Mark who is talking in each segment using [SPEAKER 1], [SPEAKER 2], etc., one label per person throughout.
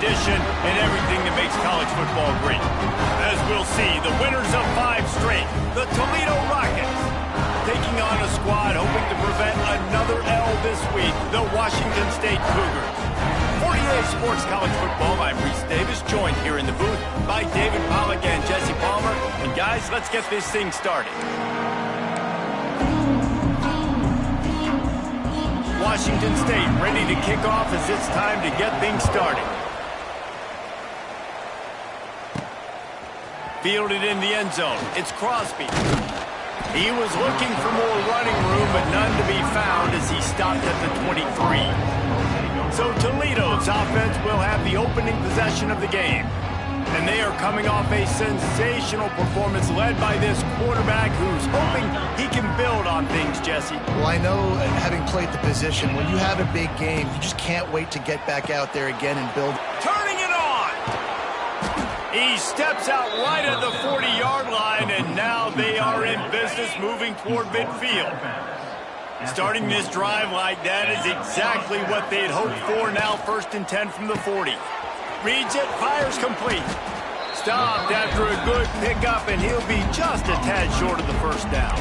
[SPEAKER 1] tradition, and everything that makes college football great. As we'll see, the winners of 5 straight, the Toledo Rockets, taking on a squad hoping to prevent another L this week, the Washington State Cougars. For EA Sports College Football, I'm Reese Davis, joined here in the booth by David Pollack and Jesse Palmer. And guys, let's get this thing started. Washington State ready to kick off as it's time to get things started. Fielded in the end zone. It's Crosby. He was looking for more running room, but none to be found as he stopped at the 23. So Toledo's offense will have the opening possession of the game. And they are coming off a sensational performance led by this quarterback who's hoping he can build on things, Jesse.
[SPEAKER 2] Well, I know, having played the position, when you have a big game, you just can't wait to get back out there again and build.
[SPEAKER 1] Turning it on! He steps out right at the 40-yard line, and now they are in business moving toward midfield. Starting this drive like that is exactly what they'd hoped for. Now 1st and 10 from the 40. Reads it, fires complete. Stopped after a good pickup, and he'll be just a tad short of the first down.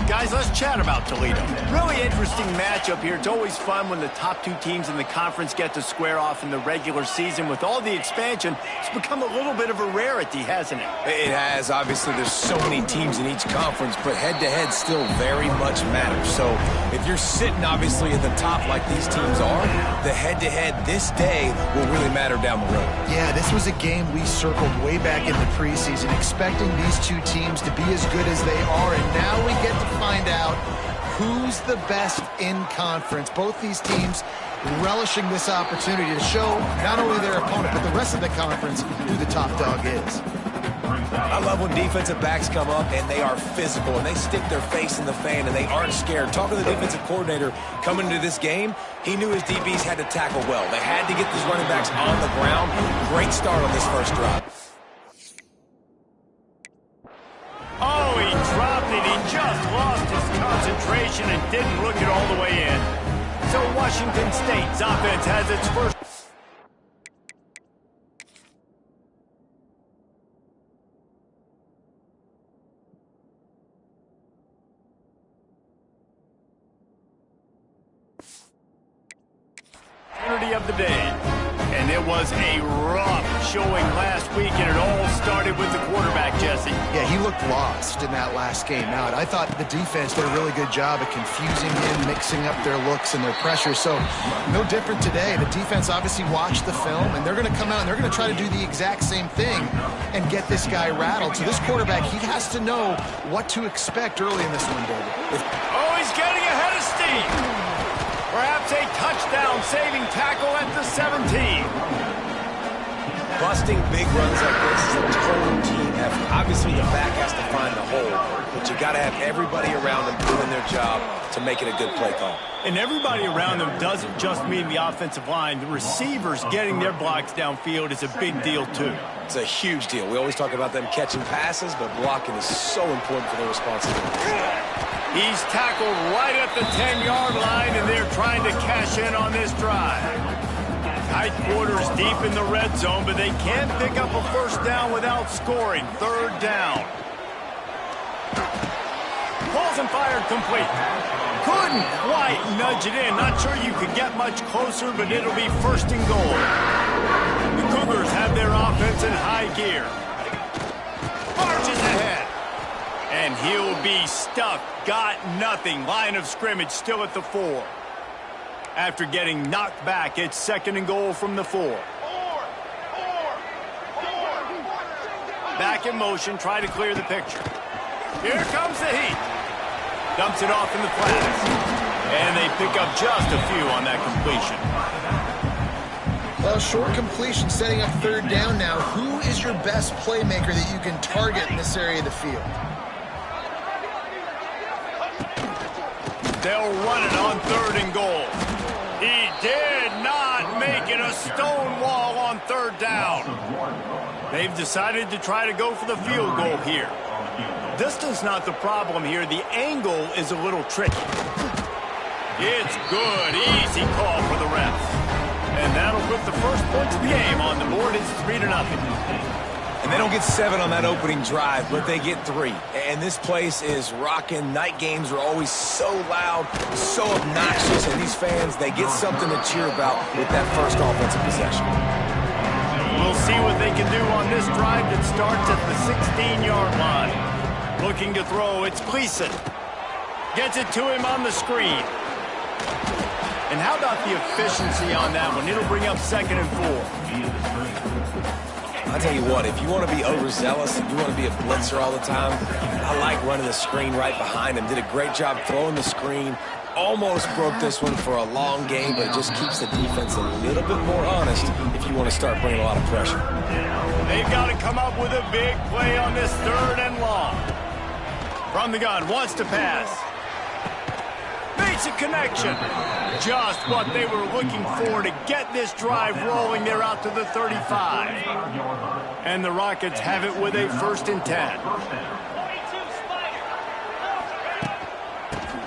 [SPEAKER 1] Guys, let's chat about Toledo. Really interesting matchup here. It's always fun when the top 2 teams in the conference get to square off in the regular season. With all the expansion, it's become a little bit of a rarity, hasn't it?
[SPEAKER 3] It has. Obviously, there's so many teams in each conference, but head-to-head still very much matters. So if you're sitting, obviously, at the top like these teams are, the head-to-head this day will really matter down the road.
[SPEAKER 2] Yeah, this was a game we circled way back in the preseason, expecting these 2 teams to be as good as they are, and now we get to find out who's the best in conference. Both these teams relishing this opportunity to show not only their opponent, but the rest of the conference who the top dog is.
[SPEAKER 3] I love when defensive backs come up and they are physical and they stick their face in the fan and they aren't scared. Talking to the defensive coordinator coming into this game, he knew his DBs had to tackle well. They had to get these running backs on the ground. Great start on this first drive.
[SPEAKER 1] Oh, he dropped it. He just lost his concentration and didn't look it all the way in. So Washington State's offense has its first. Opportunity of the day. And it was a rough showing last week, and it all started with the quarterback, Jesse.
[SPEAKER 2] Yeah, he looked lost in that last game out. I thought the defense did a really good job of confusing him, mixing up their looks and their pressure. So no different today. The defense obviously watched the film, and they're going to come out and they're going to try to do the exact same thing and get this guy rattled. So this quarterback, he has to know what to expect early in this one, David.
[SPEAKER 1] Oh, he's getting ahead of steam. Perhaps a touchdown-saving tackle at the 17.
[SPEAKER 3] Busting big runs like this is a total team effort. Obviously, the back has to find the hole, but you got to have everybody around them doing their job to make it a good play call.
[SPEAKER 1] And everybody around them doesn't just mean the offensive line. The receivers getting their blocks downfield is a big deal, too.
[SPEAKER 3] It's a huge deal. We always talk about them catching passes, but blocking is so important for their responsibility.
[SPEAKER 1] He's tackled right at the 10-yard line, and they're trying to cash in on this drive. Tight quarters deep in the red zone, but they can't pick up a first down without scoring. 3rd down. Balls and fired complete. Couldn't quite nudge it in. Not sure you could get much closer, but it'll be 1st and goal. The Cougars have their offense in high gear. Marches ahead. And he'll be stuck. Got nothing. Line of scrimmage still at the 4. After getting knocked back, it's 2nd and goal from the 4. Back in motion, try to clear the picture. Here comes the heat. Dumps it off in the flats. And they pick up just a few on that completion.
[SPEAKER 2] Well, short completion setting up 3rd down now. Who is your best playmaker that you can target in this area of the field?
[SPEAKER 1] They'll run it on 3rd and goal. He did not make it a stone wall on 3rd down. They've decided to try to go for the field goal here. Distance not the problem here. The angle is a little tricky. It's good. Easy call for the refs. And that that'll put the first points of the game on the board. It's 3-0.
[SPEAKER 3] And they don't get 7 on that opening drive, but they get 3. And this place is rocking. Night games are always so loud, so obnoxious, and these fans, they get something to cheer about with that first offensive possession.
[SPEAKER 1] We'll see what they can do on this drive that starts at the 16-yard line. Looking to throw, it's Gleason. Gets it to him on the screen. And how about the efficiency on that one? It'll bring up 2nd and 4.
[SPEAKER 3] I'll tell you what, if you want to be overzealous, if you want to be a blitzer all the time, I like running the screen right behind him. Did a great job throwing the screen. Almost broke this one for a long game, but it just keeps the defense a little bit more honest if you want to start bringing a lot of pressure.
[SPEAKER 1] They've got to come up with a big play on this 3rd and long. From the gun, wants to pass. Makes a connection. Just what they were looking for to get this drive rolling. They're out to the 35. And the Rockets have it with a 1st and 10.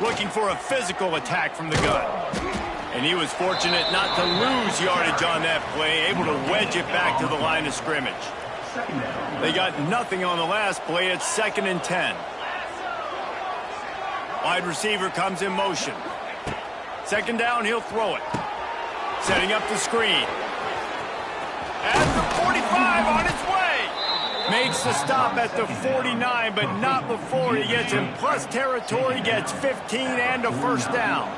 [SPEAKER 1] Looking for a physical attack from the gun. And he was fortunate not to lose yardage on that play, able to wedge it back to the line of scrimmage. They got nothing on the last play. It's 2nd and 10. Wide receiver comes in motion. 2nd down, he'll throw it. Setting up the screen. At the 45 on its way. Makes the stop at the 49, but not before he gets in plus territory, gets 15 and a 1st down.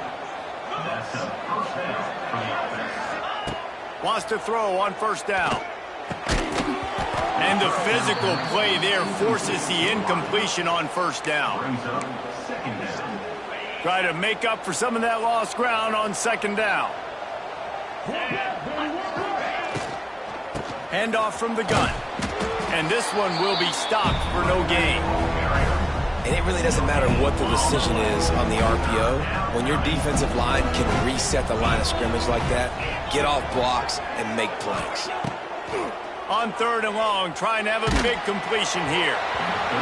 [SPEAKER 1] Wants to throw on 1st down. And the physical play there forces the incompletion on 1st down. Try to make up for some of that lost ground on 2nd down. Handoff from the gun. And this one will be stopped for no gain.
[SPEAKER 3] And it really doesn't matter what the decision is on the RPO. When your defensive line can reset the line of scrimmage like that, get off blocks and make plays.
[SPEAKER 1] On 3rd and long, trying to have a big completion here.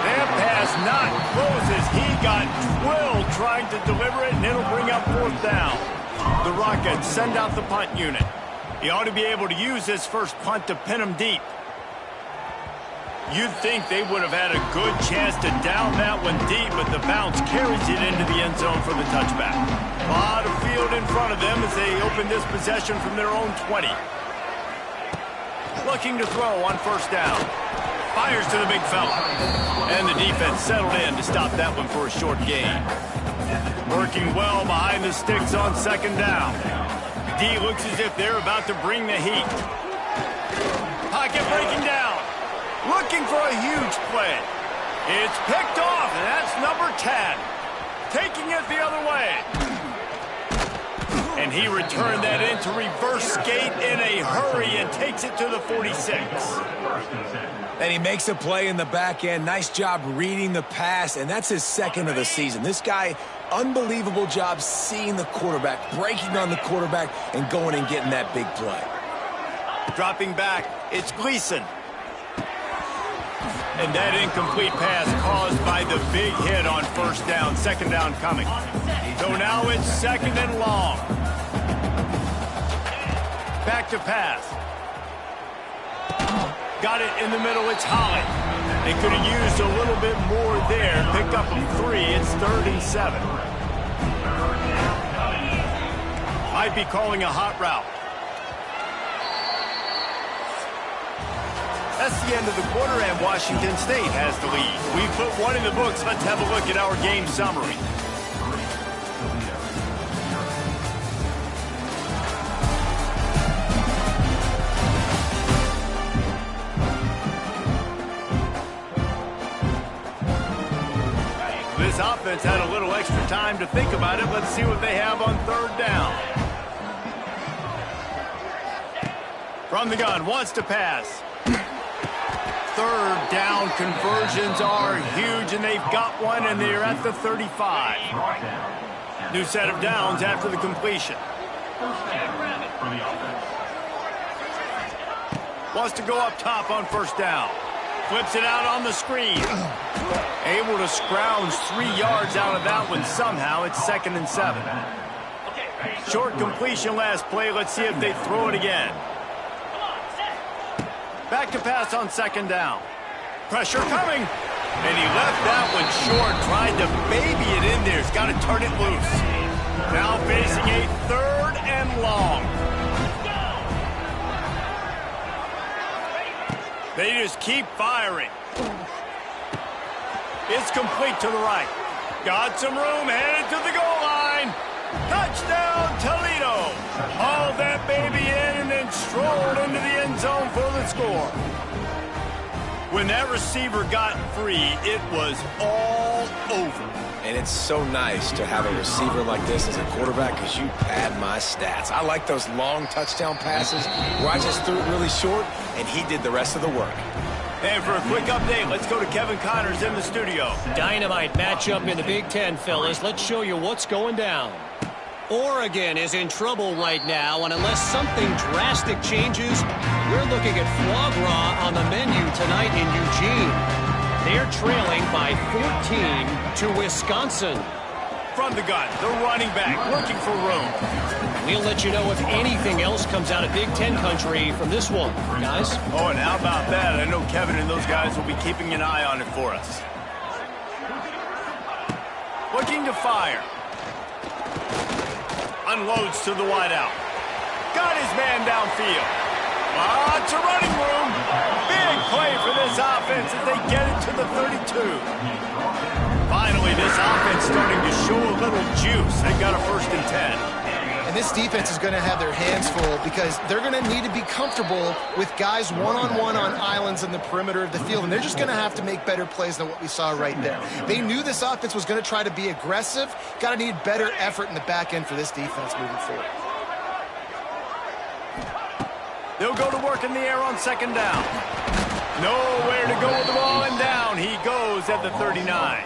[SPEAKER 1] That pass not closes. He got drilled trying to deliver it, and it'll bring up 4th down. The Rockets send out the punt unit. He ought to be able to use this first punt to pin him deep. You'd think they would have had a good chance to down that one deep, but the bounce carries it into the end zone for the touchback. A lot of field in front of them as they open this possession from their own 20. Looking to throw on 1st down. Fires to the big fella. And the defense settled in to stop that one for a short gain. Working well behind the sticks on 2nd down. D looks as if they're about to bring the heat. Pocket breaking down. Looking for a huge play. It's picked off, and that's number 10. Taking it the other way. And he returned that into reverse skate in a hurry and takes it to the 46.
[SPEAKER 3] And he makes a play in the back end. Nice job reading the pass, and that's his 2nd of the season. This guy, unbelievable job seeing the quarterback, breaking on the quarterback, and going and getting that big play. Dropping back, it's Gleason.
[SPEAKER 1] And that incomplete pass caused by the big hit on 1st down. 2nd down coming. So now it's 2nd and long. Back to pass. Got it in the middle. It's Holly. They could have used a little bit more there. Pick up a 3. It's 3rd and 7. Might be calling a hot route. That's the end of the quarter, and Washington State has the lead. We put one in the books. Let's have a look at our game summary. This offense had a little extra time to think about it. Let's see what they have on 3rd down. From the gun, wants to pass. 3rd down conversions are huge, and they've got one, and they're at the 35. New set of downs after the completion. Wants to go up top on 1st down. Flips it out on the screen. Able to scrounge 3 yards out of that one somehow. It's 2nd and 7. Short completion last play. Let's see if they throw it again. Back to pass on second down. Pressure coming. And he left that one short, trying to baby it in there. He's got to turn it loose. Now facing a 3rd and long. They just keep firing. It's complete to the right. Got some room, headed to the goal line. Touchdown, Toledo. Hauled that baby in and then strolled into the end zone for the score. When that receiver got free, it was all over.
[SPEAKER 3] And it's so nice to have a receiver like this as a quarterback because you pad my stats. I like those long touchdown passes where I just threw it really short, and he did the rest of the work.
[SPEAKER 1] And for a quick update, let's go to Kevin Connors in the studio.
[SPEAKER 4] Dynamite matchup in the Big Ten, fellas. Let's show you what's going down. Oregon is in trouble right now, and unless something drastic changes, we're looking at foie gras on the menu tonight in Eugene. They're trailing by 14 to Wisconsin.
[SPEAKER 1] From the gun, the running back looking for room.
[SPEAKER 4] We'll let you know if anything else comes out of Big Ten country from this one, guys.
[SPEAKER 1] Oh, and how about that? I know Kevin and those guys will be keeping an eye on it for us. Looking to fire. Unloads to the wideout. Got his man downfield. Lots of running room. Big play for this offense as they get it to the 32. Finally, this offense starting to show a little juice. They got a 1st and 10.
[SPEAKER 2] And this defense is going to have their hands full because they're going to need to be comfortable with guys one-on-one on islands in the perimeter of the field. And they're just going to have to make better plays than what we saw right there. They knew this offense was going to try to be aggressive. Got to need better effort in the back end for this defense moving forward.
[SPEAKER 1] They'll go to work in the air on second down. Nowhere to go with the ball, and down he goes at the 39.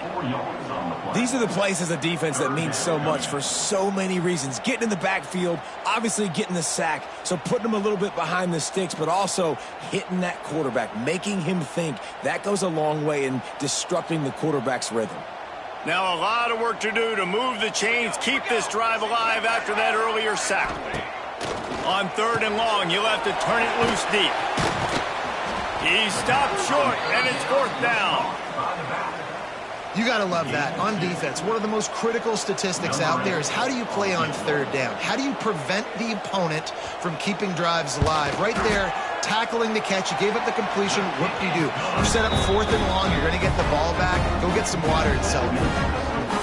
[SPEAKER 3] These are the plays as a defense that mean so much for so many reasons. Getting in the backfield, obviously getting the sack, so putting them a little bit behind the sticks, but also hitting that quarterback, making him think. That goes a long way in disrupting the quarterback's rhythm.
[SPEAKER 1] Now a lot of work to do to move the chains, keep this drive alive after that earlier sack. On 3rd and long, you'll have to turn it loose deep. He stopped short, and it's 4th down.
[SPEAKER 2] You got to love that. On defense, one of the most critical statistics out there is how do you play on 3rd down? How do you prevent the opponent from keeping drives alive? Right there, tackling the catch. You gave up the completion. Whoop-de-doo. You set up 4th and long. You're going to get the ball back. Go get some water and celebrate.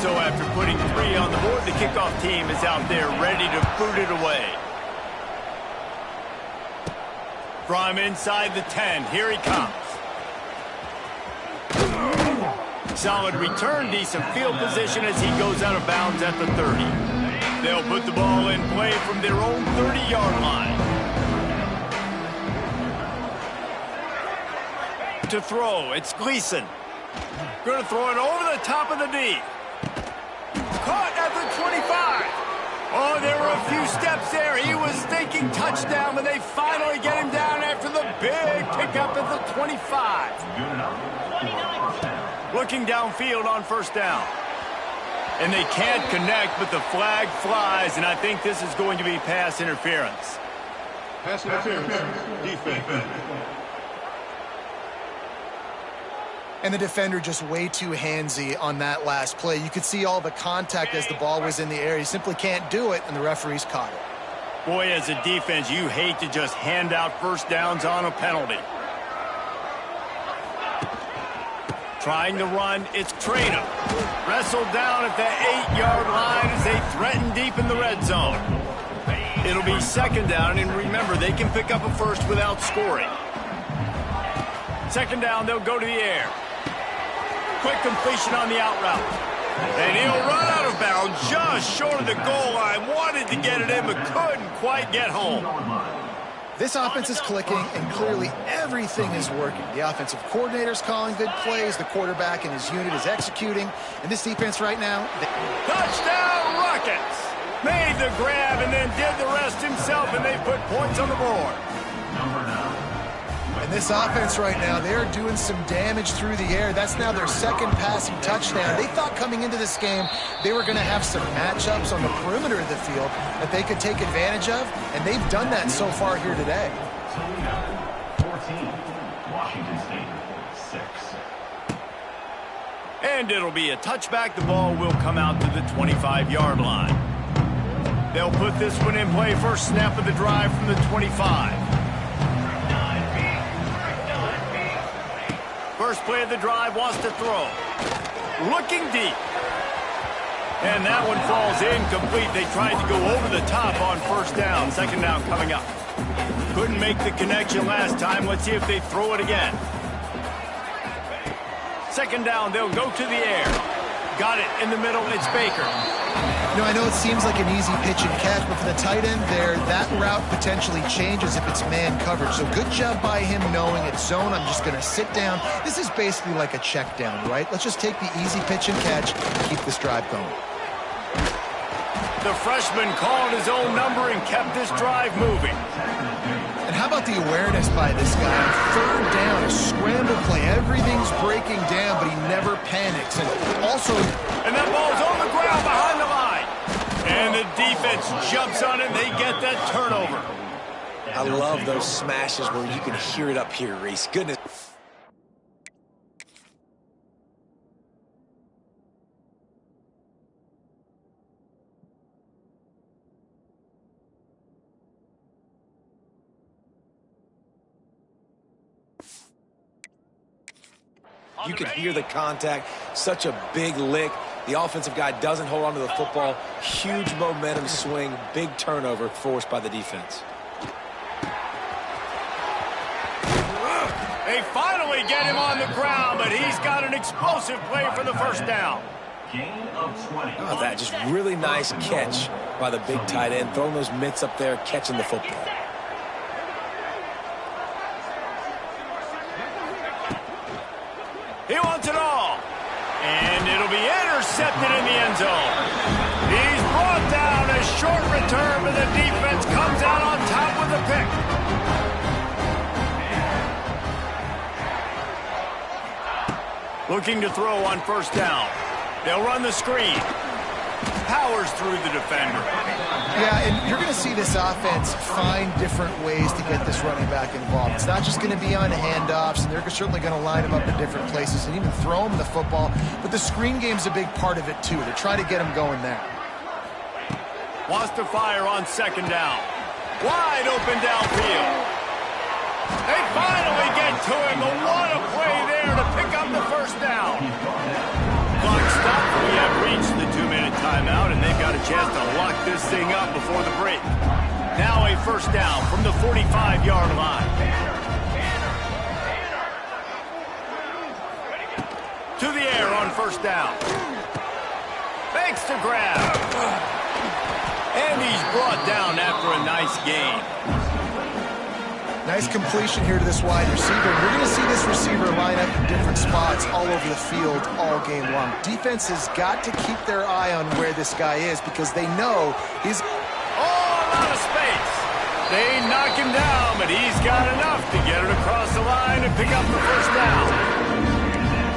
[SPEAKER 1] So after putting 3 on the board, the kickoff team is out there ready to boot it away. From inside the 10, here he comes. Solid return, decent field position as he goes out of bounds at the 30. They'll put the ball in play from their own 30-yard line. To throw, it's Gleason. Going to throw it over the top of the D. Caught at the 25. Oh, there were a few steps there. He was thinking touchdown, but they finally get him down after the big pickup at the 25. Looking downfield on 1st down. And they can't connect, but the flag flies, and I think this is going to be pass interference.
[SPEAKER 5] Pass interference. Defense.
[SPEAKER 2] And the defender just way too handsy on that last play. You could see all the contact as the ball was in the air. He simply can't do it, and the referees caught it.
[SPEAKER 1] Boy, as a defense, you hate to just hand out 1st downs on a penalty. Trying to run, it's Toledo. Wrestled down at the 8-yard line as they threaten deep in the red zone. It'll be 2nd down, and remember, they can pick up a 1st without scoring. 2nd down, they'll go to the air. Quick completion on the out route. And he'll run out of bounds just short of the goal line. Wanted to get it in, but couldn't quite get home.
[SPEAKER 2] This offense is clicking, and clearly everything is working. The offensive coordinator's calling good plays. The quarterback and his unit is executing. And this defense right now...
[SPEAKER 1] Touchdown, Rockets! Made the grab and then did the rest himself, and they put points on the board.
[SPEAKER 2] And this offense right now, they're doing some damage through the air. That's now their second passing touchdown. They thought coming into this game they were going to have some matchups on the perimeter of the field that they could take advantage of, and they've done that so far here today.
[SPEAKER 6] Toledo, 14. Washington State, 6.
[SPEAKER 1] And it'll be a touchback. The ball will come out to the 25-yard line. They'll put this one in play. First snap of the drive from the 25. First play of the drive, wants to throw. Looking deep. And that one falls incomplete. They tried to go over the top on first down. Second down coming up. Couldn't make the connection last time. Let's see if they throw it again. Second down, they'll go to the air. Got it in the middle. It's Baker.
[SPEAKER 2] You know, I know it seems like an easy pitch and catch, but for the tight end there, that route potentially changes if it's man coverage. So good job by him knowing it's zone. I'm just going to sit down. This is basically like a check down, right? Let's just take the easy pitch and catch and keep this drive going.
[SPEAKER 1] The freshman called his own number and kept this drive moving.
[SPEAKER 2] And how about the awareness by this guy? Third down, a scramble play. Everything's breaking down, but he never panics. And also...
[SPEAKER 1] And that ball's on the ground behind the line. And the defense jumps on it, and they get that turnover.
[SPEAKER 3] I love those smashes where you can hear it up here, Reese. Goodness. You can hear the contact. Such a big lick. The offensive guy doesn't hold on to the football. Huge momentum swing. Big turnover forced by the defense.
[SPEAKER 1] They finally get him on the ground, but he's got an explosive play for the first down.
[SPEAKER 6] Gain of 20.
[SPEAKER 3] Oh, that just really nice catch by the big tight end. Throwing those mitts up there, catching the football.
[SPEAKER 1] He wants it all. And it'll be intercepted in the end zone. He's brought down. A short return, but the defense comes out on top with the pick. Looking to throw on first down. They'll run the screen. Powers through the defender.
[SPEAKER 2] Yeah, and you're going to see this offense find different ways to get this running back involved. It's not just going to be on handoffs, and they're certainly going to line him up in different places and even throw him the football. But the screen game's a big part of it, too. They're trying to get him going there.
[SPEAKER 1] Wants to fire on second down. Wide open downfield. They finally get to him. But what a play there to pick up the first down. Clock stopped. We have reached the 2-minute timeout, and they've got a chance to lock this thing up before the break. Now a first down from the 45-yard line. To the air on first down. Fakes to grab. And he's brought down after a nice gain.
[SPEAKER 2] Nice completion here to this wide receiver. You're going to see this receiver line up in different spots all over the field all game long. Defense has got to keep their eye on where this guy is because they know he's...
[SPEAKER 1] Oh, a lot of space. They knock him down, but he's got enough to get it across the line and pick up the first down.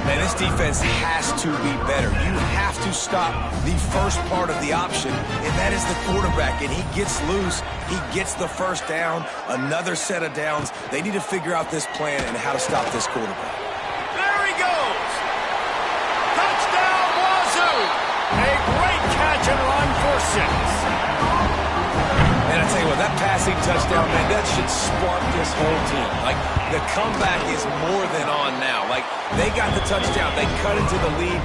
[SPEAKER 3] Man, this defense has to be better. You have to stop the first part of the option, and that is the quarterback. And he gets loose. He gets the first down, another set of downs. They need to figure out this plan and how to stop this quarterback.
[SPEAKER 1] There he goes. Touchdown, Wazoo. A great catch and run for 6.
[SPEAKER 3] And I tell you what, that passing touchdown, man, that should spark this whole team. Like, the comeback is more than on now. Like, they got the touchdown. They cut into the lead.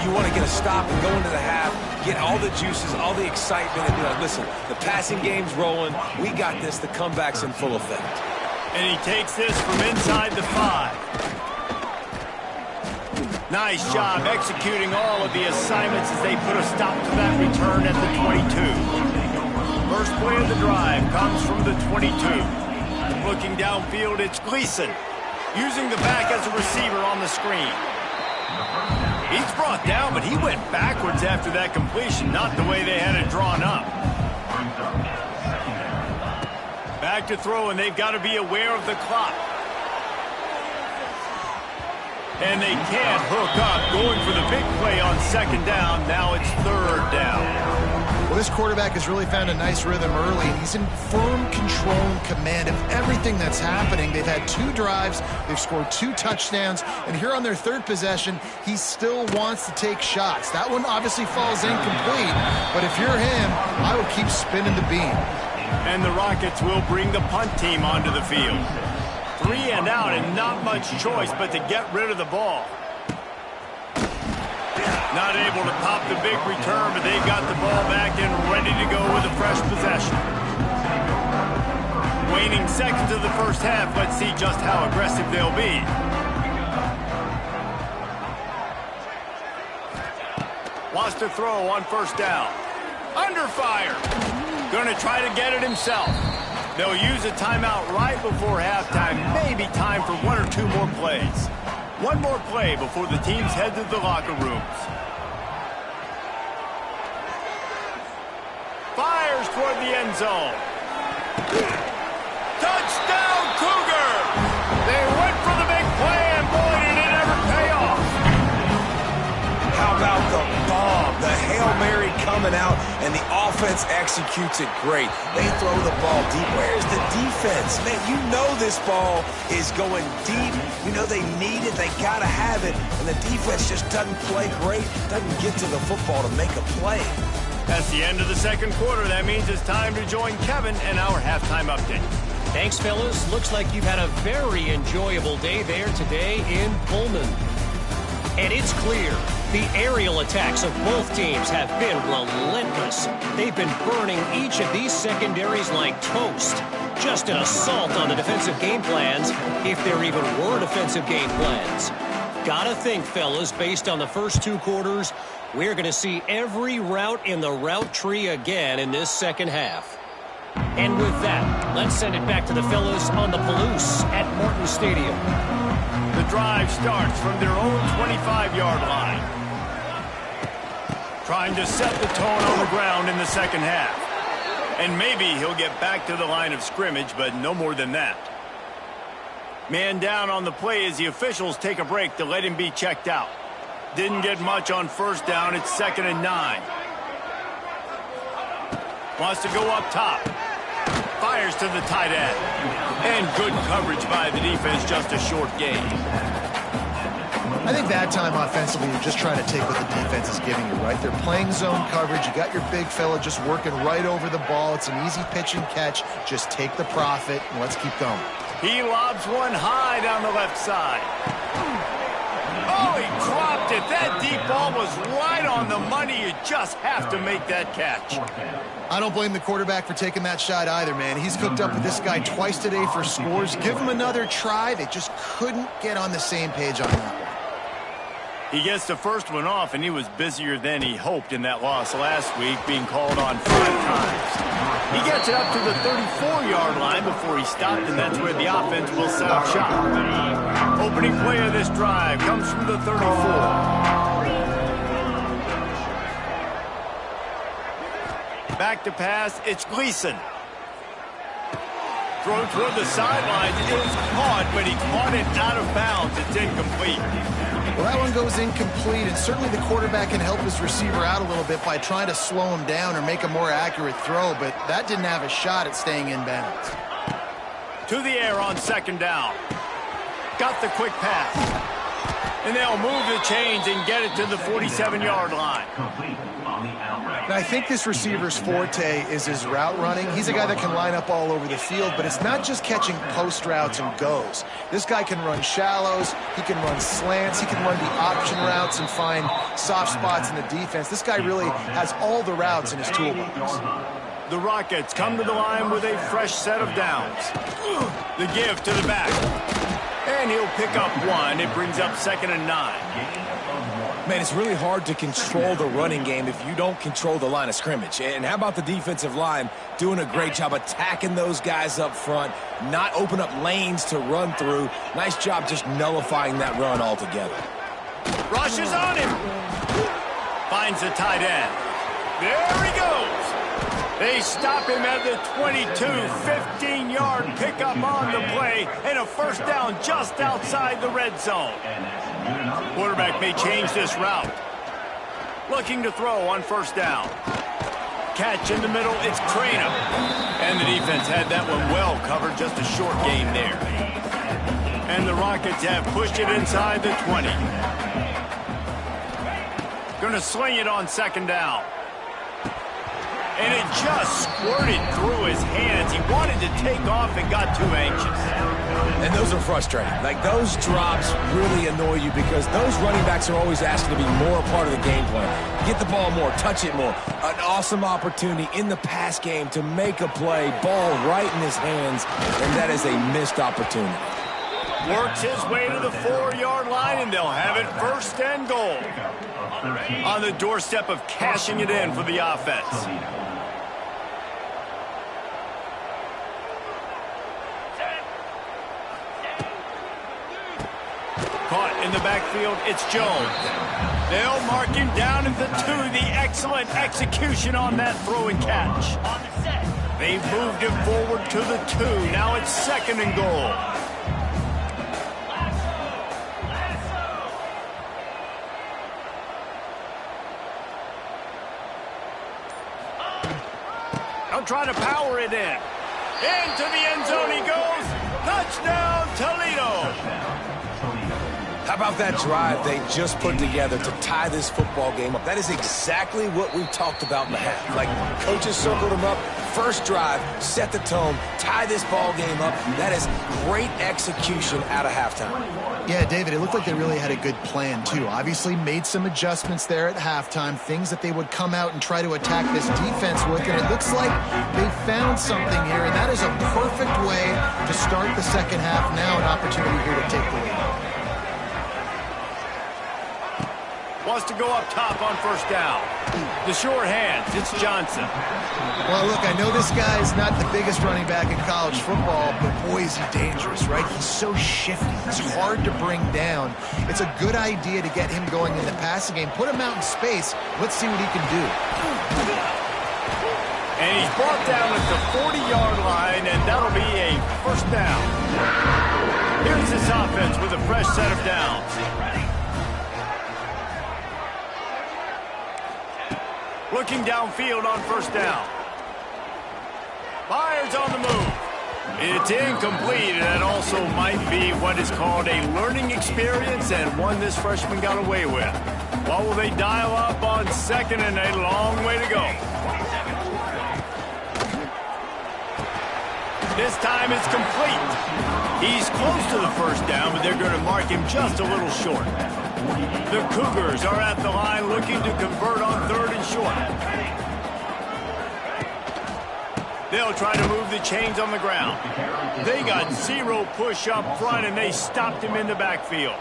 [SPEAKER 3] You want to get a stop and go into the half, get all the juices, all the excitement, and be like, listen, the passing game's rolling. We got this. The comeback's in full effect.
[SPEAKER 1] And he takes this from inside the 5. Nice job executing all of the assignments as they put a stop to that return at the 22. First play of the drive comes from the 22. Looking downfield, it's Gleason. Using the back as a receiver on the screen. He's brought down, but he went backwards after that completion, not the way they had it drawn up. Back to throw, and they've got to be aware of the clock. And they can't hook up, going for the big play on second down. Now it's third down.
[SPEAKER 2] Well, this quarterback has really found a nice rhythm early, and he's in firm control and command of everything that's happening. They've had 2 drives, they've scored 2 touchdowns, and here on their 3rd possession, he still wants to take shots. That one obviously falls incomplete, but if you're him, I would keep spinning the beam.
[SPEAKER 1] And the Rockets will bring the punt team onto the field. 3 and out, and not much choice but to get rid of the ball. Not able to pop the big return, but they got the ball back and ready to go with a fresh possession. Waning seconds of the first half, let's see just how aggressive they'll be. Wants to throw on first down. Under fire. Going to try to get it himself. They'll use a timeout right before halftime. Maybe time for 1 or 2 more plays. 1 more play before the teams head to the locker rooms. Fires toward the end zone. Touchdown, Cougar! They went for the big play, and boy, did it ever pay off.
[SPEAKER 3] How about the bomb? The Hail Mary coming out, and the offense executes it great. They throw the ball deep. Where's the defense? Man, you know this ball is going deep. You know they need it. They got to have it. And the defense just doesn't play great, doesn't get to the football to make a play.
[SPEAKER 1] That's the end of the second quarter. That means it's time to join Kevin and our halftime update.
[SPEAKER 4] Thanks, fellas. Looks like you've had a very enjoyable day there today in Pullman. And it's clear the aerial attacks of both teams have been relentless. They've been burning each of these secondaries like toast. Just an assault on the defensive game plans, if there even were defensive game plans. Gotta think, fellas, based on the first 2 quarters, we're going to see every route in the route tree again in this second half. And with that, let's send it back to the fellas on the Palouse at Morton Stadium.
[SPEAKER 1] The drive starts from their own 25-yard line. Trying to set the tone on the ground in the second half. And maybe he'll get back to the line of scrimmage, but no more than that. Man down on the play as the officials take a break to let him be checked out. Didn't get much on first down. It's 2nd and 9. Wants to go up top. Fires to the tight end. And good coverage by the defense, just a short gain.
[SPEAKER 2] I think that time offensively, you're just trying to take what the defense is giving you, right? They're playing zone coverage. You got your big fella just working right over the ball. It's an easy pitch and catch. Just take the profit, and let's keep going.
[SPEAKER 1] He lobs one high down the left side. Oh, he dropped it. That deep ball was right on the money. You just have to make that catch.
[SPEAKER 2] I don't blame the quarterback for taking that shot either, man. He's cooked up with this guy twice today for scores. Give him another try. They just couldn't get on the same page on that one.
[SPEAKER 1] He gets the first one off, and he was busier than he hoped in that loss last week, being called on 5 times. He gets it up to the 34-yard line before he stopped, and that's where the offense will set up shop. Opening play of this drive comes from the 34. Back to pass, it's Gleason. Throw toward the sidelines, it's caught, but he caught it out of bounds. It's incomplete.
[SPEAKER 2] Well, that one goes incomplete, and certainly the quarterback can help his receiver out a little bit by trying to slow him down or make a more accurate throw, but that didn't have a shot at staying in bounds.
[SPEAKER 1] To the air on second down. Got the quick pass. And they'll move the chains and get it to the 47-yard line.
[SPEAKER 2] And I think this receiver's forte is his route running. He's a guy that can line up all over the field, but it's not just catching post routes and goes. This guy can run shallows, he can run slants, he can run the option routes and find soft spots in the defense. This guy really has all the routes in his toolbox.
[SPEAKER 1] The Rockets come to the line with a fresh set of downs. The give to the back. And he'll pick up one. It brings up 2nd and 9.
[SPEAKER 3] Man, it's really hard to control the running game if you don't control the line of scrimmage. And how about the defensive line doing a great job attacking those guys up front, not open up lanes to run through. Nice job just nullifying that run altogether.
[SPEAKER 1] Rushes on him. Finds the tight end. There he goes. They stop him at the 22, 15-yard pickup on the play, and a first down just outside the red zone. Quarterback may change this route. Looking to throw on first down. Catch in the middle, it's Cranum. And the defense had that one well covered, just a short gain there. And the Rockets have pushed it inside the 20. Gonna sling it on second down. And it just squirted through his hands. He wanted to take off and got too anxious.
[SPEAKER 3] And those are frustrating. Like, those drops really annoy you because those running backs are always asking to be more a part of the game plan. Get the ball more, touch it more. An awesome opportunity in the pass game to make a play, ball right in his hands, and that is a missed opportunity.
[SPEAKER 1] Works his way to the 4-yard line, and they'll have it first and goal. On the doorstep of cashing it in for the offense. Caught in the backfield, it's Jones. They'll mark him down at the 2. The excellent execution on that throw and catch. They've moved him forward to the 2. Now it's second and goal. They'll try to power it in. Into the end zone he goes. Touchdown, Toledo.
[SPEAKER 3] How about that drive they just put together to tie this football game up? That is exactly what we talked about in the half. Like, coaches circled them up. First drive, set the tone, tie this ball game up. That is great execution out of halftime.
[SPEAKER 2] Yeah, David, it looked like they really had a good plan, too. Obviously made some adjustments there at halftime, things that they would come out and try to attack this defense with, and it looks like they found something here, and that is a perfect way to start the second half. Now an opportunity here to take the lead.
[SPEAKER 1] Wants to go up top on first down. The short hands, it's Johnson.
[SPEAKER 2] Well, look, I know this guy is not the biggest running back in college football, but boy, is he dangerous, right? He's so shifty. He's hard to bring down. It's a good idea to get him going in the passing game. Put him out in space. Let's see what he can do.
[SPEAKER 1] And he's brought down at the 40-yard line, and that'll be a first down. Here's this offense with a fresh set of downs. Looking downfield on first down. Fires on the move. It's incomplete, and that also might be what is called a learning experience and one this freshman got away with. What will they dial up on second, and a long way to go. This time it's complete. He's close to the first down, but they're going to mark him just a little short. The Cougars are at the line looking to convert on third and short. They'll try to move the chains on the ground. They got zero push up front, and they stopped him in the backfield.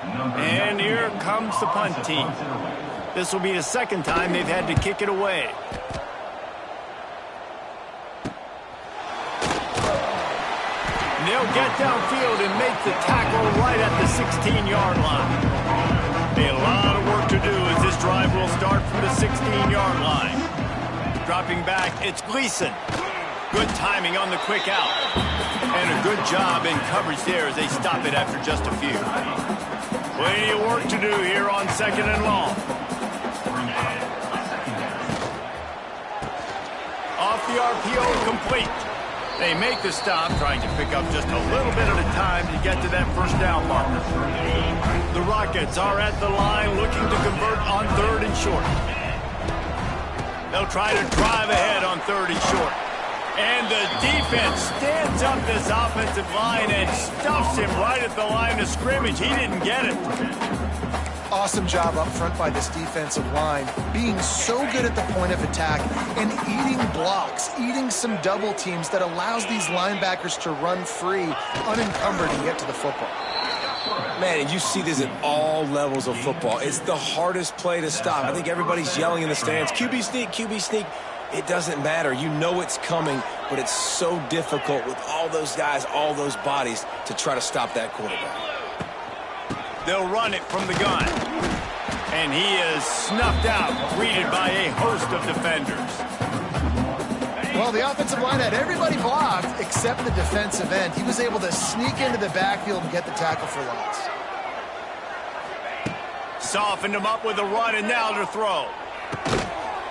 [SPEAKER 1] And here comes the punt team. This will be the second time they've had to kick it away. They'll get downfield and make the tackle right at the 16-yard line. A lot of work to do as this drive will start from the 16-yard line. Dropping back, it's Gleason. Good timing on the quick out. And a good job in coverage there as they stop it after just a few. Plenty of work to do here on second and long. Off the RPO, complete. They make the stop, trying to pick up just a little bit at a time to get to that first down marker. The Rockets are at the line looking to convert on third and short. They'll try to drive ahead on third and short. And the defense stands up this offensive line and stuffs him right at the line of scrimmage. He didn't get it.
[SPEAKER 2] Awesome job up front by this defensive line, being so good at the point of attack and eating blocks, eating some double teams that allows these linebackers to run free, unencumbered, and get to the football.
[SPEAKER 3] Man, and you see this at all levels of football. It's the hardest play to stop. I think everybody's yelling in the stands, QB sneak, QB sneak. It doesn't matter. You know it's coming, but it's so difficult with all those guys, all those bodies to try to stop that quarterback.
[SPEAKER 1] They'll run it from the gun. And he is snuffed out, greeted by a host of defenders.
[SPEAKER 2] Well, the offensive line had everybody blocked except the defensive end. He was able to sneak into the backfield and get the tackle for loss.
[SPEAKER 1] Softened him up with a run, and now to throw.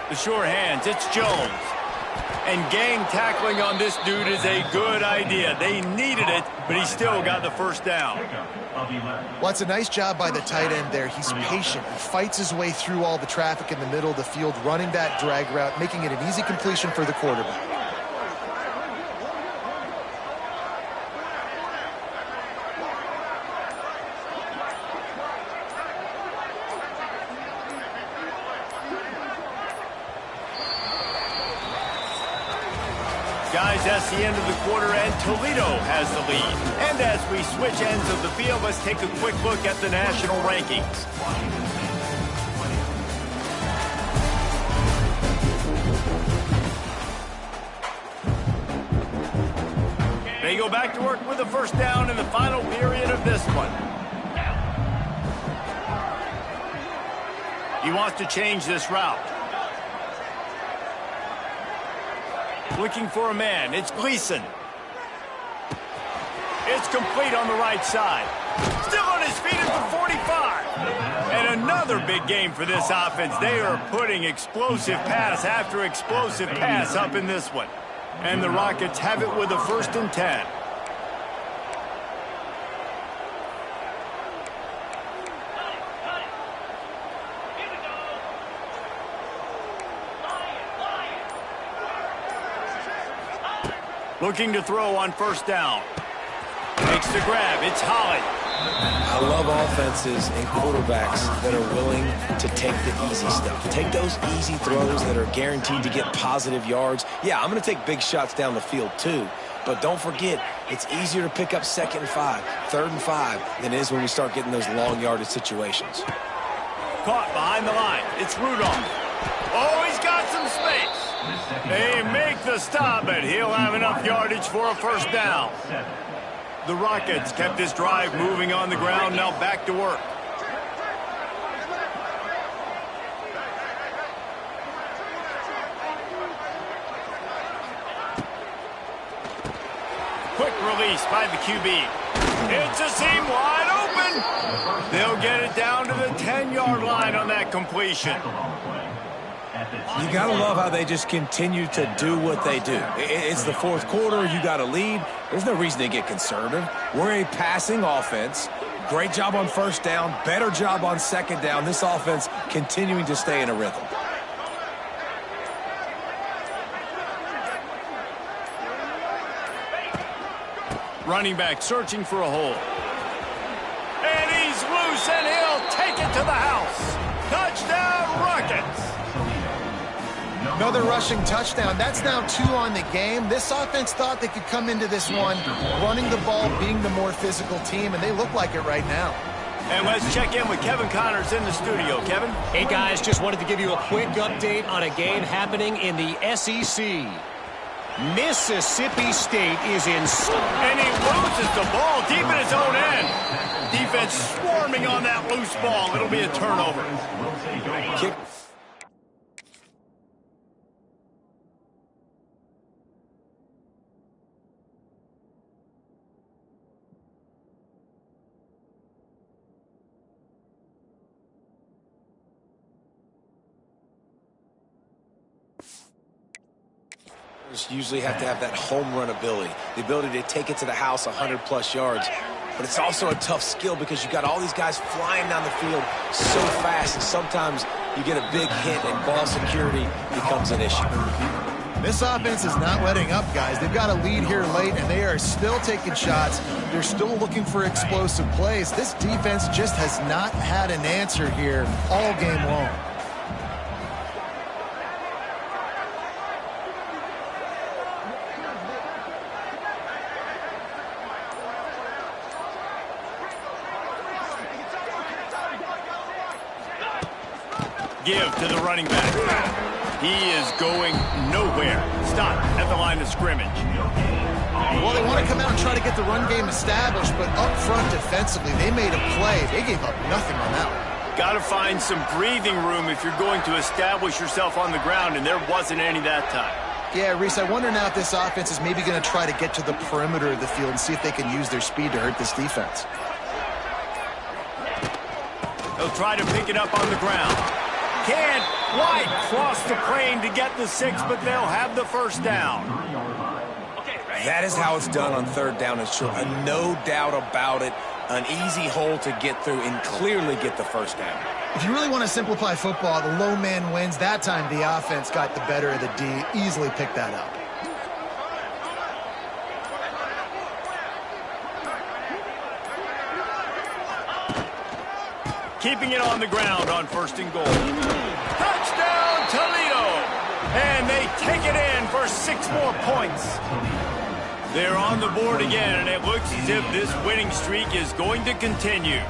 [SPEAKER 1] The sure hands, it's Jones. And gang tackling on this dude is a good idea. They needed it, but he still got the first down.
[SPEAKER 2] Well, it's a nice job by the tight end there. He's patient. He fights his way through all the traffic in the middle of the field, running that drag route, making it an easy completion for the quarterback.
[SPEAKER 1] Guys, that's the end of the quarter, and Toledo has the lead. And as we switch ends of the field, let's take a quick look at the national rankings. They go back to work with a first down in the final period of this one. He wants to change this route. Looking for a man. It's Gleason. It's complete on the right side. Still on his feet at the 45. And another big game for this offense. They are putting explosive pass after explosive pass up in this one. And the Rockets have it with a 1st and 10. Looking to throw on first down. Makes the grab. It's Holly.
[SPEAKER 3] I love offenses and quarterbacks that are willing to take the easy stuff. Take those easy throws that are guaranteed to get positive yards. Yeah, I'm going to take big shots down the field too. But don't forget, it's easier to pick up 2nd and 5, 3rd and 5 than it is when we start getting those long yardage situations.
[SPEAKER 1] Caught behind the line. It's Rudolph. Oh, he's got some space. They make the stop, but he'll have enough yardage for a first down. The Rockets kept this drive moving on the ground, now back to work. Quick release by the QB. It's a seam wide open. They'll get it down to the 10-yard line on that completion.
[SPEAKER 3] You got to love how they just continue to do what they do. It's the 4th quarter. You got a lead. There's no reason to get conservative. We're a passing offense. Great job on first down. Better job on second down. This offense continuing to stay in a rhythm.
[SPEAKER 1] Running back searching for a hole. And he's loose, and he'll take it to the house. Touchdown, Rockets.
[SPEAKER 2] Another rushing touchdown. That's now 2 on the game. This offense thought they could come into this one running the ball, being the more physical team, and they look like it right now.
[SPEAKER 1] And let's check in with Kevin Connors in the studio. Kevin?
[SPEAKER 4] Hey, guys, just wanted to give you a quick update on a game happening in the SEC. Mississippi State is in.
[SPEAKER 1] And he loses the ball deep in his own end. Defense swarming on that loose ball. It'll be a turnover.
[SPEAKER 3] Kick. Usually have to have that home run ability, the ability to take it to the house 100+ yards. But it's also a tough skill because you got all these guys flying down the field so fast, and sometimes you get a big hit and ball security becomes an issue.
[SPEAKER 2] This offense is not letting up, guys. They've got a lead here late, and they are still taking shots. They're still looking for explosive plays. This defense just has not had an answer here all game long.
[SPEAKER 1] Give to the running back. He is going nowhere. Stop at the line of scrimmage.
[SPEAKER 2] Well, they want to come out and try to get the run game established, but up front defensively, they made a play. They gave up nothing on that one.
[SPEAKER 1] Got to find some breathing room if you're going to establish yourself on the ground, and there wasn't any that time.
[SPEAKER 2] Yeah, Reese, I wonder now if this offense is maybe going to try to get to the perimeter of the field and see if they can use their speed to hurt this defense.
[SPEAKER 1] They'll try to pick it up on the ground. Can't quite cross the plane to get the 6, but they'll have the first down.
[SPEAKER 3] That is how it's done on third down and short. No doubt about it. An easy hole to get through and clearly get the first down.
[SPEAKER 2] If you really want to simplify football, the low man wins. That time the offense got the better of the D. Easily picked that up.
[SPEAKER 1] Keeping it on the ground on first and goal. Touchdown, Toledo! And they take it in for 6 more points. They're on the board again, and it looks as if this winning streak is going to continue.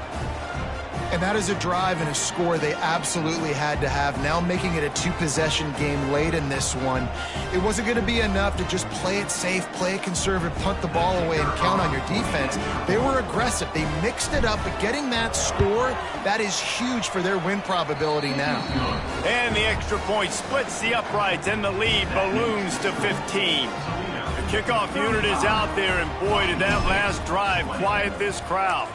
[SPEAKER 2] And that is a drive and a score they absolutely had to have. Now making it a 2-possession game late in this one. It wasn't going to be enough to just play it safe, play it conservative, punt the ball away, and count on your defense. They were aggressive. They mixed it up, but getting that score, that is huge for their win probability now.
[SPEAKER 1] And the extra point splits the uprights, and the lead balloons to 15. The kickoff unit is out there, and boy, did that last drive quiet this crowd.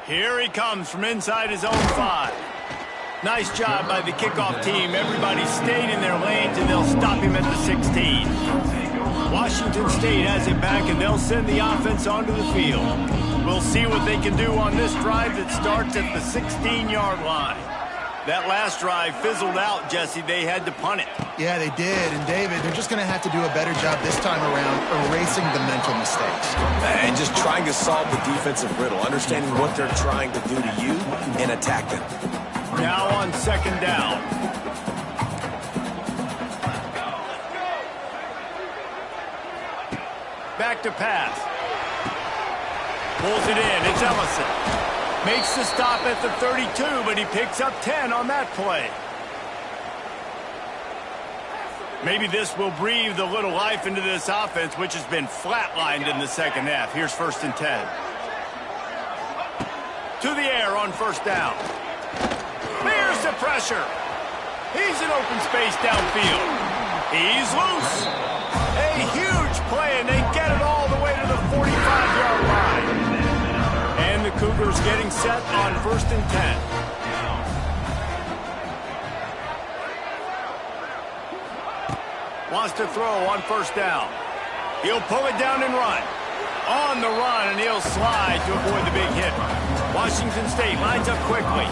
[SPEAKER 1] Here he comes from inside his own 5. Nice job by the kickoff team. Everybody stayed in their lanes, and they'll stop him at the 16. Washington State has it back, and they'll send the offense onto the field. We'll see what they can do on this drive that starts at the 16-yard line. That last drive fizzled out, Jesse. They had to punt it.
[SPEAKER 2] Yeah, they did. And, David, they're just going to have to do a better job this time around erasing the mental mistakes.
[SPEAKER 3] And just trying to solve the defensive riddle, understanding what they're trying to do to you and attack them.
[SPEAKER 1] Now on second down. Back to pass. Pulls it in. It's Ellison. Makes the stop at the 32, but he picks up 10 on that play. Maybe this will breathe a little life into this offense, which has been flatlined in the second half. Here's first and 10. To the air on first down. There's the pressure. He's in open space downfield. He's loose. A huge play, and they get it all the way to the 45-yard line. And the Cougars getting set on first and 10. Wants to throw on first down. He'll pull it down and run. On the run, and he'll slide to avoid the big hit. Washington State lines up quickly.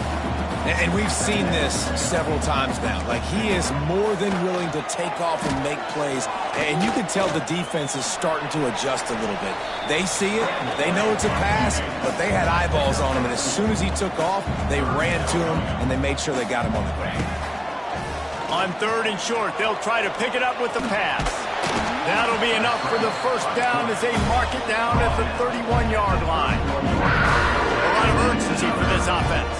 [SPEAKER 3] And we've seen this several times now. Like, he is more than willing to take off and make plays. And you can tell the defense is starting to adjust a little bit. They see it. They know it's a pass, but they had eyeballs on him. And as soon as he took off, they ran to him, and they made sure they got him on the ground.
[SPEAKER 1] On third and short, they'll try to pick it up with the pass. That'll be enough for the first down as they mark it down at the 31-yard line. A lot of urgency for this offense.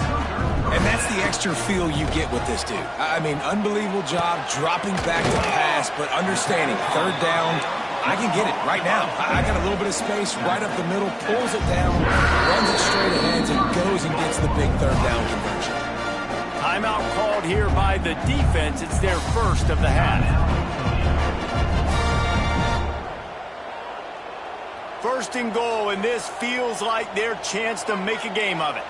[SPEAKER 3] And that's the extra feel you get with this dude. I mean, unbelievable job dropping back to pass, but understanding third down, I can get it right now. I got a little bit of space right up the middle, pulls it down, runs it straight ahead, and goes and gets the big third down conversion.
[SPEAKER 1] Timeout called here by the defense. It's their first of the half. First and goal, and this feels like their chance to make a game of it.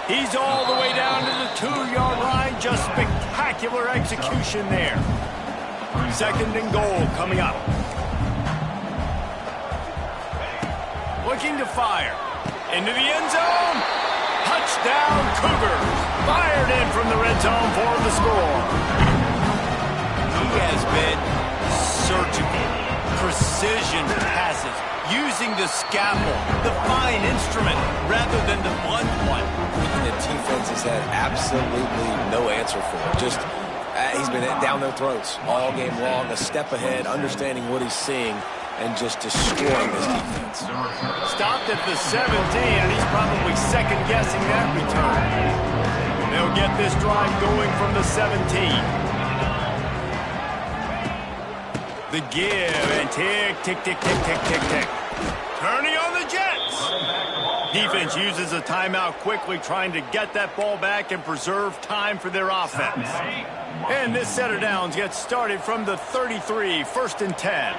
[SPEAKER 1] He's all the way down to the 2-yard line. Just spectacular execution there. Second and goal coming up. Looking to fire. Into the end zone. Touchdown, Cougars. Fired in from the red zone for the score. He has been surgical. Precision passes. Using the scalpel, the fine instrument, rather than the blunt one.
[SPEAKER 3] And the defense has had absolutely no answer for it. Just, he's been down their throats all game long, a step ahead, understanding what he's seeing, and just destroying this defense.
[SPEAKER 1] Stopped at the 17, and he's probably second-guessing that return. They'll get this drive going from the 17. The give, and tick, tick, tick, tick, tick, tick, tick. Turning on the Jets. Defense uses a timeout quickly, trying to get that ball back and preserve time for their offense. And this set of downs gets started from the 33, 1st and 10.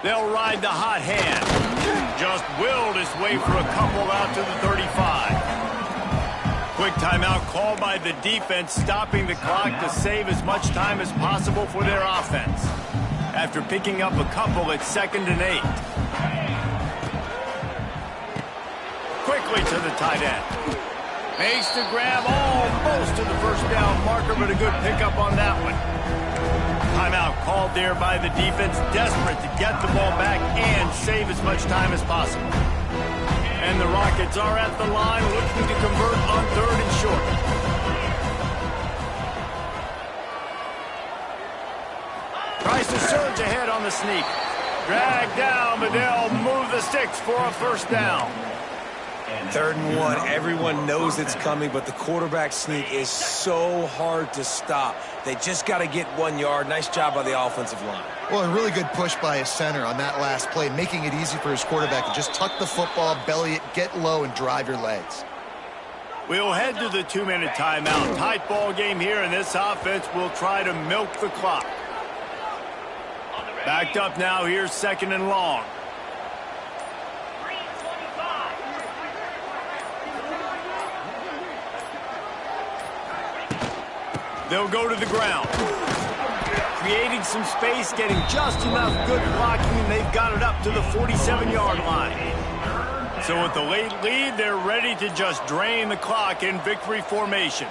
[SPEAKER 1] They'll ride the hot hand. Just willed his way for a couple out to the 35. Quick timeout called by the defense, stopping the clock to save as much time as possible for their offense. After picking up a couple, it's 2nd and 8. Quickly to the tight end. Makes the grab almost to the first down marker, but a good pickup on that one. Timeout called there by the defense, desperate to get the ball back and save as much time as possible. And the Rockets are at the line looking to convert on 3rd and short. Tries to surge ahead on the sneak. Dragged down, but they'll move the sticks for a 1st down.
[SPEAKER 3] 3rd and 1. Everyone knows it's coming, but the quarterback sneak is so hard to stop. They just got to get 1 yard. Nice job by the offensive line.
[SPEAKER 2] Well, a really good push by his center on that last play, making it easy for his quarterback to just tuck the football, belly it, get low, and drive your legs.
[SPEAKER 1] We'll head to the 2-minute timeout. Tight ball game here, and this offense will try to milk the clock. Backed up now, here's 2nd and long. They'll go to the ground. Creating some space, getting just enough good blocking, and they've got it up to the 47-yard line. So with the late lead, they're ready to just drain the clock in victory formation.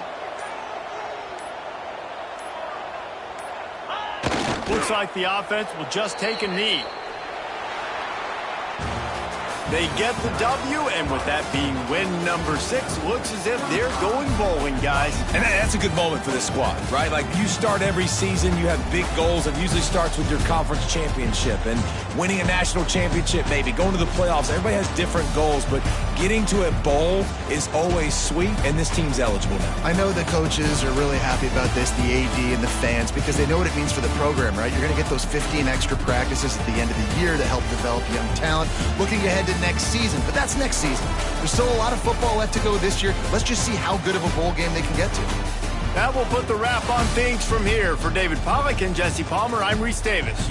[SPEAKER 1] Looks like the offense will just take a knee. They get the W, and with that being win number 6, looks as if they're going bowling, guys.
[SPEAKER 3] And that's a good moment for this squad, right? Like, you start every season, you have big goals. It usually starts with your conference championship and winning a national championship, maybe going to the playoffs. Everybody has different goals, but getting to a bowl is always sweet, and this team's eligible now.
[SPEAKER 2] I know the coaches are really happy about this, the AD and the fans, because they know what it means for the program, right? You're going to get those 15 extra practices at the end of the year to help develop young talent. Looking ahead to next season, but that's next season. There's still a lot of football left to go this year. Let's just see how good of a bowl game they can get to.
[SPEAKER 1] That will put the wrap on things from here. For David Pollack and Jesse Palmer, I'm Reese Davis.